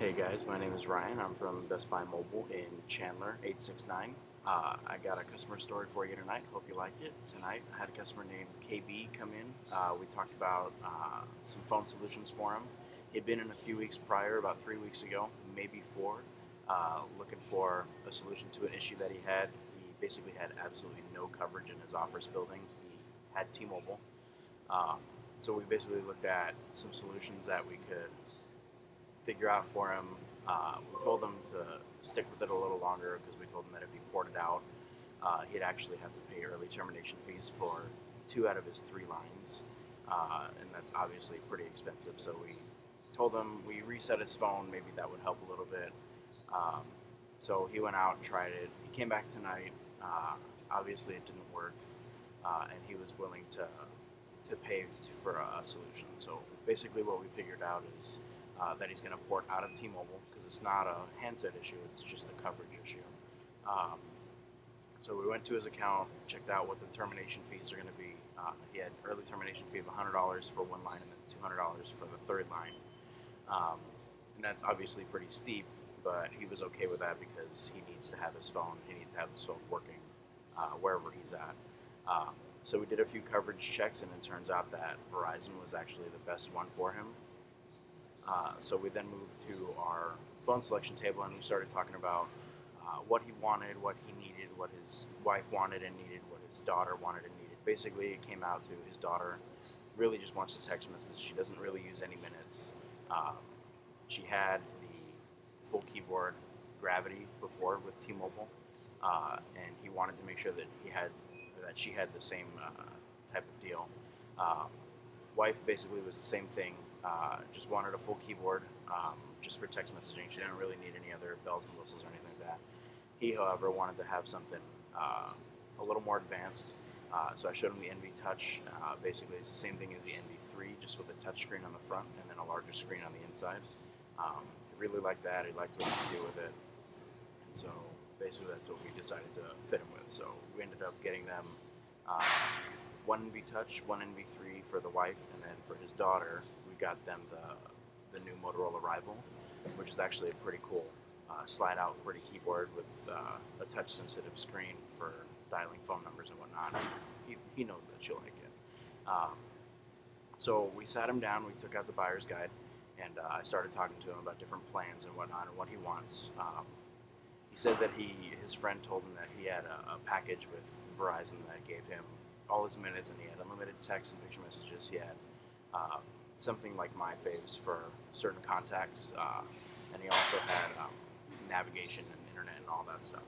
Hey guys, my name is Ryan. I'm from Best Buy Mobile in Chandler, 869. I got a customer story for you tonight. Hope you like it. Tonight, I had a customer named KB come in. We talked about some phone solutions for him. He'd been in a few weeks prior, about 3 weeks ago, maybe four, looking for a solution to an issue that he had. He basically had absolutely no coverage in his office building. He had T-Mobile. Um, so we basically looked at some solutions that we could figure out for him. We told him to stick with it a little longer because we told him that if he ported out, he'd actually have to pay early termination fees for 2 out of his 3 lines, and that's obviously pretty expensive. So we told him we reset his phone, maybe that would help a little bit. Um, so he went out and tried it. He came back tonight. Obviously, it didn't work, and he was willing to pay for a solution. So basically, what we figured out is that he's going to port out of T-Mobile because it's not a handset issue; it's just a coverage issue. Um, so we went to his account, checked out what the termination fees are going to be. He had early termination fee of $100 for one line and then $200 for the third line. And that's obviously pretty steep, but he was okay with that because he needs to have his phone. He needs to have his phone working wherever he's at. So we did a few coverage checks, and it turns out that Verizon was actually the best one for him. So we then moved to our phone selection table, and we started talking about what he wanted, what he needed, what his wife wanted and needed, what his daughter wanted and needed. Basically, it came out to his daughter really just wants a text message. She doesn't really use any minutes. Um, she had the full keyboard Gravity before with T-Mobile, and he wanted to make sure that she had the same type of deal. Um, Wife basically was the same thing. Just wanted a full keyboard, just for text messaging. She didn't really need any other bells and whistles or anything like that. He, however, wanted to have something a little more advanced. So I showed him the NV Touch. Basically, it's the same thing as the NV3, just with a touch screen on the front and then a larger screen on the inside. He really liked that. He liked what he could do with it. And so basically, that's what we decided to fit him with. So we ended up getting them one NV Touch, one NV3 for the wife, and then for his daughter, we got them the new Motorola Rival, which is actually a pretty cool slide-out QWERTY keyboard with a touch-sensitive screen for dialing phone numbers and whatnot. He knows that she'll like it. So we sat him down, we took out the buyer's guide, and I started talking to him about different plans and whatnot and what he wants. He said that his friend told him that he had a package with Verizon that gave him all his minutes, and he had unlimited text and picture messages. He had something like My Faves for certain contacts, and he also had navigation and internet and all that stuff.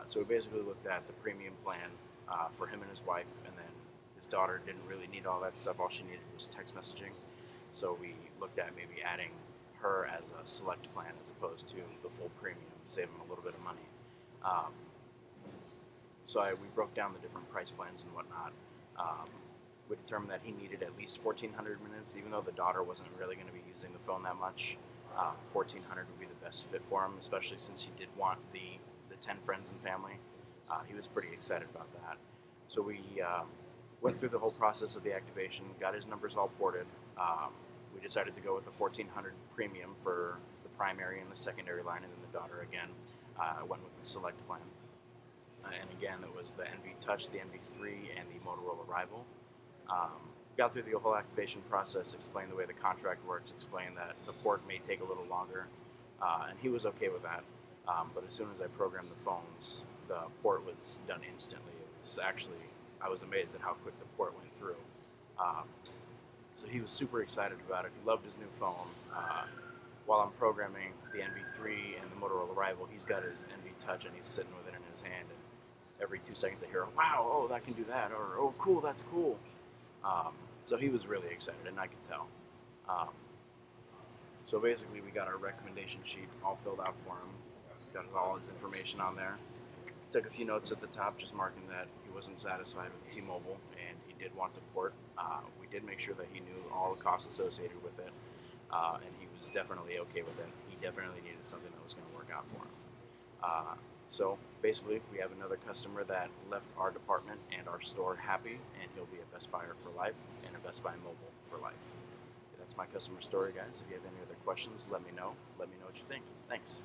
So we basically looked at the premium plan for him and his wife, and then his daughter didn't really need all that stuff. All she needed was text messaging. So we looked at maybe adding her as a select plan as opposed to the full premium, save him a little bit of money. So we broke down the different price plans and whatnot. We determined that he needed at least 1,400 minutes, even though the daughter wasn't really going to be using the phone that much. 1,400 would be the best fit for him, especially since he did want the 10 friends and family. He was pretty excited about that. So we went through the whole process of the activation, got his numbers all ported. We decided to go with the 1,400 premium for the primary and the secondary line, and then the daughter again went with the select plan. And again, it was the NV Touch, the NV3, and the Motorola Rival. Got through the whole activation process, explained the way the contract works, explained that the port may take a little longer, and he was okay with that. But as soon as I programmed the phones, the port was done instantly. It was actually, I was amazed at how quick the port went through. So he was super excited about it. He loved his new phone. While I'm programming the NV3 and the Motorola Rival, he's got his NV Touch and he's sitting with it in his hand. And every 2 seconds I hear, "Wow, oh, that can do that," or "Oh, cool, that's cool." So he was really excited, and I could tell. So basically, we got our recommendation sheet all filled out for him. Got all his information on there. Took a few notes at the top, just marking that he wasn't satisfied with T-Mobile and he did want to port. We did make sure that he knew all the costs associated with it, and he was definitely okay with it. He definitely needed something that was going to work out for him. So basically, we have another customer that left our department and our store happy, and he'll be a Best Buyer for life and a Best Buy Mobile for life. That's that's my customer story, guys. If you have any other questions, let me know. Let me know what you think. Thanks.